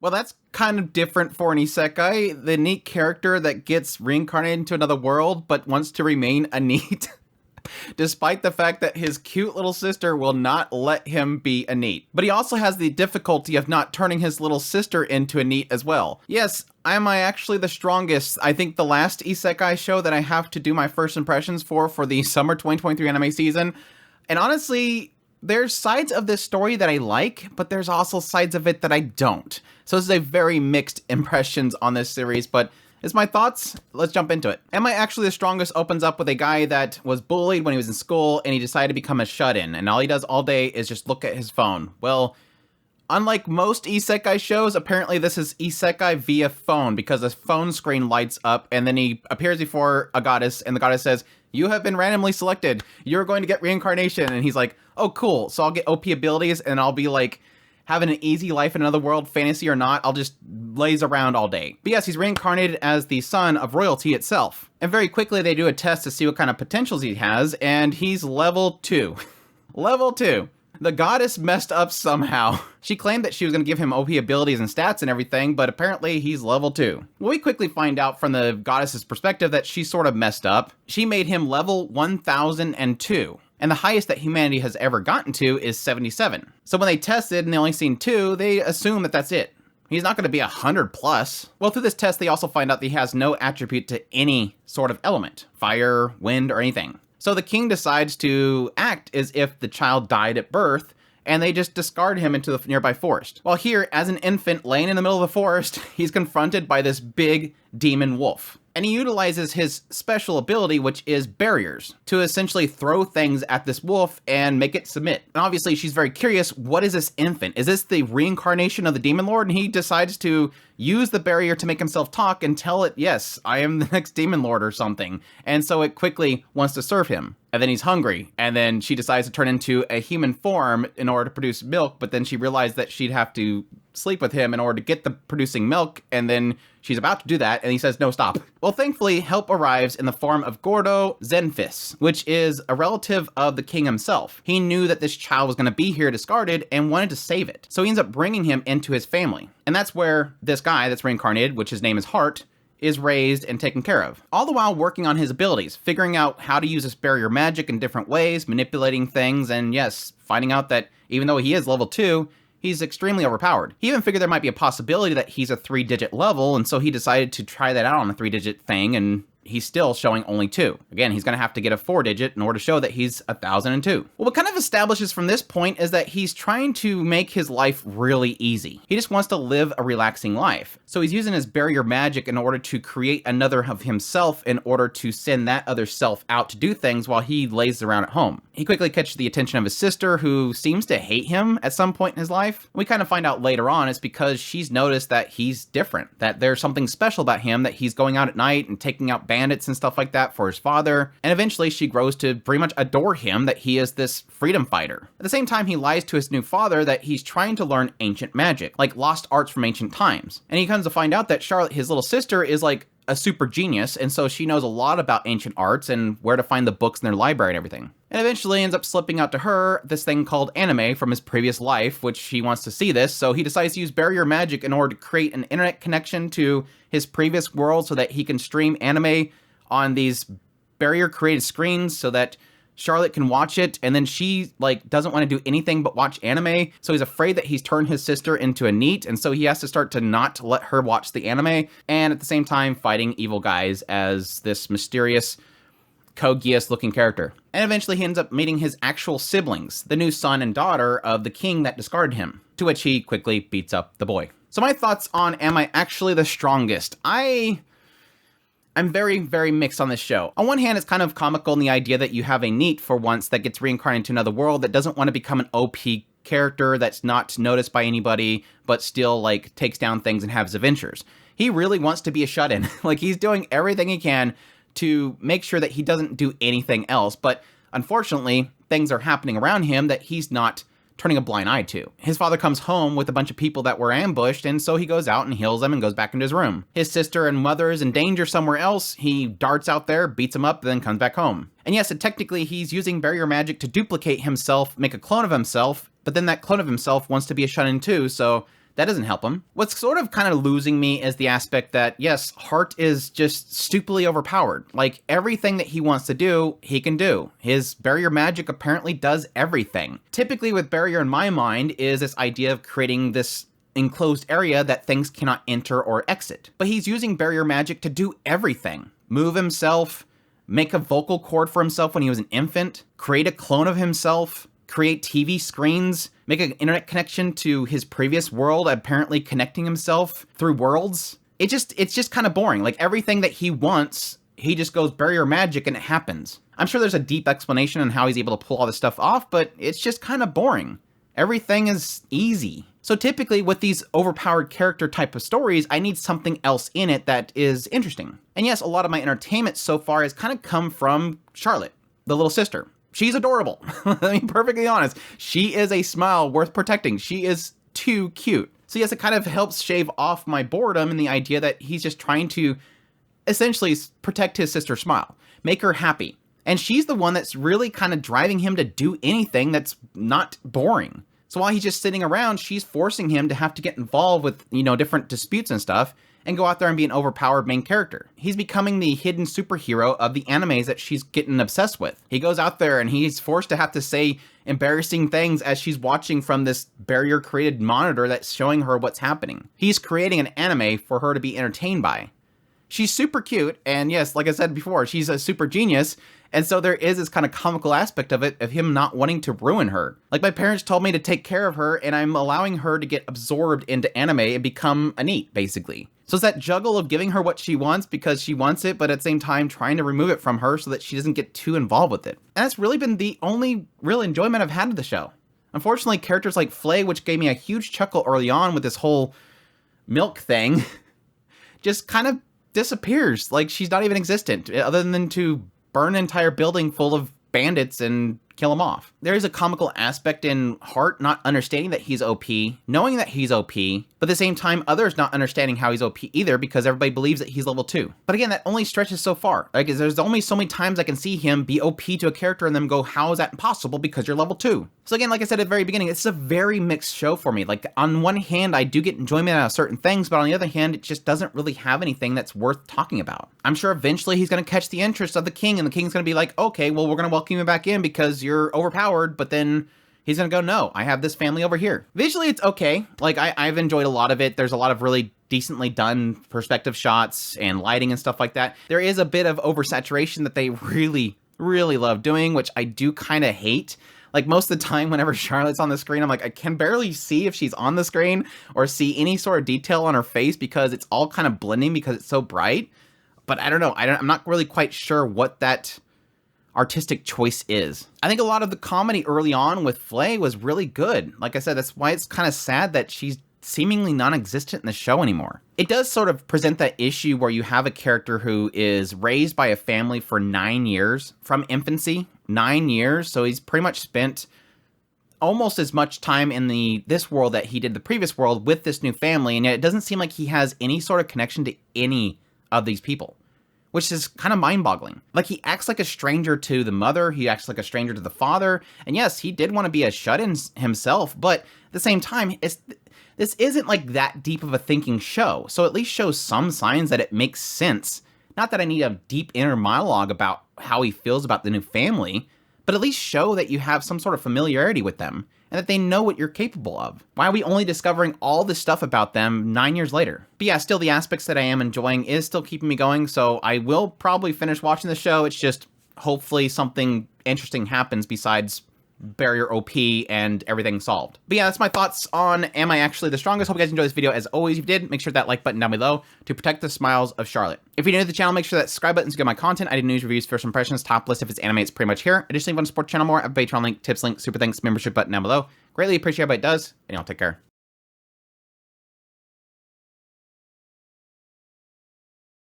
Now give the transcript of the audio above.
Well, that's kind of different for an isekai, the neat character that gets reincarnated into another world but wants to remain a neat. Despite the fact that his cute little sister will not let him be a NEET. But he also has the difficulty of not turning his little sister into a NEET as well. Yes, am I actually the strongest? I think the last isekai show that I have to do my first impressions for the summer 2023 anime season. And honestly, there's sides of this story that I like, but there's also sides of it that I don't. So this is a very mixed impressions on this series, but it's my thoughts. Let's jump into it. Am I Actually the Strongest opens up with a guy that was bullied when he was in school and he decided to become a shut-in, and all he does all day is just look at his phone. Well, unlike most isekai shows, apparently this is isekai via phone because the phone screen lights up and then he appears before a goddess and the goddess says, "You have been randomly selected. You're going to get reincarnation." And he's like, "Oh, cool. So I'll get OP abilities and I'll be like having an easy life in another world, fantasy or not. I'll just laze around all day." But yes, he's reincarnated as the son of royalty itself. And very quickly they do a test to see what kind of potentials he has, and he's level 2. Level 2. The goddess messed up somehow. She claimed that she was going to give him OP abilities and stats and everything, but apparently he's level 2. Well, we quickly find out from the goddess's perspective that she sort of messed up. She made him level 1002. And the highest that humanity has ever gotten to is 77. So when they tested and they only seen 2, they assume that that's it. He's not going to be 100 plus. Well, through this test, they also find out that he has no attribute to any sort of element, fire, wind, or anything. So the king decides to act as if the child died at birth, and they just discard him into the nearby forest. While here, as an infant laying in the middle of the forest, he's confronted by this big demon wolf. And he utilizes his special ability, which is barriers, to essentially throw things at this wolf and make it submit. And obviously she's very curious, what is this infant? Is this the reincarnation of the demon lord? And he decides to use the barrier to make himself talk and tell it, yes, I am the next demon lord or something. And so it quickly wants to serve him. And then he's hungry. And then she decides to turn into a human form in order to produce milk. But then she realized that she'd have to sleep with him in order to get the producing milk. And then she's about to do that. And he says, no, stop. Well, thankfully, help arrives in the form of Gordo Zenfis, which is a relative of the king himself. He knew that this child was going to be here discarded and wanted to save it. So he ends up bringing him into his family. And that's where this guy that's reincarnated, which his name is Heart, is raised and taken care of. All the while working on his abilities, figuring out how to use this barrier magic in different ways, manipulating things, and yes, finding out that even though he is level 2, he's extremely overpowered. He even figured there might be a possibility that he's a 3-digit level, and so he decided to try that out on a 3-digit thing, and he's still showing only 2. Again, he's going to have to get a 4-digit in order to show that he's 1002. Well, what kind of establishes from this point is that he's trying to make his life really easy. He just wants to live a relaxing life. So he's using his barrier magic in order to create another of himself in order to send that other self out to do things while he lays around at home. He quickly catches the attention of his sister, who seems to hate him at some point in his life. We kind of find out later on it's because she's noticed that he's different, that there's something special about him, that he's going out at night and taking out bandits and stuff like that for his father. And eventually she grows to pretty much adore him, that he is this freedom fighter. At the same time, he lies to his new father that he's trying to learn ancient magic, like lost arts from ancient times. And he comes to find out that Charlotte, his little sister, is like a super genius, and so she knows a lot about ancient arts and where to find the books in their library and everything. And eventually ends up slipping out to her this thing called anime from his previous life, which he wants to see this, so he decides to use barrier magic in order to create an internet connection to his previous world so that he can stream anime on these barrier created screens so that Charlotte can watch it, and then she doesn't want to do anything but watch anime, so he's afraid that he's turned his sister into a NEET, and so he has to start to not let her watch the anime, and at the same time fighting evil guys as this mysterious Code Geass looking character. And eventually he ends up meeting his actual siblings, the new son and daughter of the king that discarded him, to which he quickly beats up the boy. So my thoughts on Am I Actually the Strongest? I'm very, very mixed on this show. On one hand, it's kind of comical in the idea that you have a NEET for once that gets reincarnated into another world that doesn't want to become an OP character that's not noticed by anybody, but still takes down things and has adventures. He really wants to be a shut-in. He's doing everything he can to make sure that he doesn't do anything else, but unfortunately, things are happening around him that he's not turning a blind eye to. His father comes home with a bunch of people that were ambushed, and so he goes out and heals them and goes back into his room. His sister and mother is in danger somewhere else. He darts out there, beats them up, then comes back home. And yes, technically he's using barrier magic to duplicate himself, make a clone of himself, but then that clone of himself wants to be a shut-in too, so That doesn't help him. What's sort of kind of losing me is the aspect that, yes, Heart is just stupidly overpowered. Like, everything that he wants to do, he can do. His barrier magic apparently does everything. Typically with barrier in my mind is this idea of creating this enclosed area that things cannot enter or exit. But he's using barrier magic to do everything. Move himself, make a vocal cord for himself when he was an infant, create a clone of himself, create TV screens, make an internet connection to his previous world, apparently connecting himself through worlds. It's just kind of boring. Like, everything that he wants, he just goes barrier magic and it happens. I'm sure there's a deep explanation on how he's able to pull all this stuff off, but it's just kind of boring. Everything is easy. So typically with these overpowered character type of stories, I need something else in it that is interesting. And yes, a lot of my entertainment so far has kind of come from Charlotte, the little sister. She's adorable. Let me be perfectly honest. She is a smile worth protecting. She is too cute. So yes, it kind of helps shave off my boredom and the idea that he's just trying to essentially protect his sister's smile, make her happy. And she's the one that's really kind of driving him to do anything that's not boring. So while he's just sitting around, she's forcing him to have to get involved with, different disputes and stuff, and go out there and be an overpowered main character. He's becoming the hidden superhero of the animes that she's getting obsessed with. He goes out there and he's forced to have to say embarrassing things as she's watching from this barrier-created monitor that's showing her what's happening. He's creating an anime for her to be entertained by. She's super cute, and yes, like I said before, she's a super genius, and so there is this kind of comical aspect of it, of him not wanting to ruin her. Like, my parents told me to take care of her, and I'm allowing her to get absorbed into anime and become a NEET, basically. So it's that juggle of giving her what she wants because she wants it, but at the same time trying to remove it from her so that she doesn't get too involved with it. And that's really been the only real enjoyment I've had of the show. Unfortunately, characters like Flay, which gave me a huge chuckle early on with this whole milk thing, just kind of disappears. Like, she's not even existent, other than to burn an entire building full of bandits and kill him off. There is a comical aspect in Heart not understanding that he's OP, knowing that he's OP, but at the same time, others not understanding how he's OP either because everybody believes that he's level 2. But again, that only stretches so far. Like, there's only so many times I can see him be OP to a character and then go, how is that impossible because you're level 2? So again, like I said at the very beginning, it's a very mixed show for me. Like, on one hand, I do get enjoyment out of certain things, but on the other hand, it just doesn't really have anything that's worth talking about. I'm sure eventually he's going to catch the interest of the king, and the king's going to be like, okay, well, we're going to welcome you back in because you're overpowered, but then he's gonna go, no, I have this family over here. Visually, it's okay. Like, I've enjoyed a lot of it. There's a lot of really decently done perspective shots and lighting and stuff like that. There is a bit of oversaturation that they really, really love doing, which I do kind of hate. Like, most of the time, whenever Charlotte's on the screen, I'm like, I can barely see if she's on the screen or see any sort of detail on her face because it's all kind of blending because it's so bright. But I don't know. I'm not really quite sure what that artistic choice is. I think a lot of the comedy early on with Flay was really good. Like I said, that's why it's kind of sad that she's seemingly non-existent in the show anymore. It does sort of present that issue where you have a character who is raised by a family for 9 years, from infancy, 9 years, so he's pretty much spent almost as much time in this world that he did the previous world with this new family, and yet it doesn't seem like he has any sort of connection to any of these people, which is kind of mind-boggling. Like, he acts like a stranger to the mother, he acts like a stranger to the father, and yes, he did want to be a shut-in himself, but at the same time, this isn't like that deep of a thinking show, so at least show some signs that it makes sense. Not that I need a deep inner monologue about how he feels about the new family, but at least show that you have some sort of familiarity with them, and that they know what you're capable of. Why are we only discovering all this stuff about them 9 years later? But yeah, still the aspects that I am enjoying is still keeping me going, so I will probably finish watching the show. It's just, hopefully something interesting happens besides barrier OP and everything solved. But yeah, that's my thoughts on Am I Actually the Strongest? Hope you guys enjoyed this video. As always, if you did, make sure that like button down below to protect the smiles of Charlotte. If you're new to the channel, make sure that subscribe button to get my content. I do news, reviews, first impressions, top list. If it's anime, it's pretty much here. Additionally, if you want to support the channel more, I have a Patreon link, tips link, super thanks, membership button down below. Greatly appreciate everybody does, and y'all take care.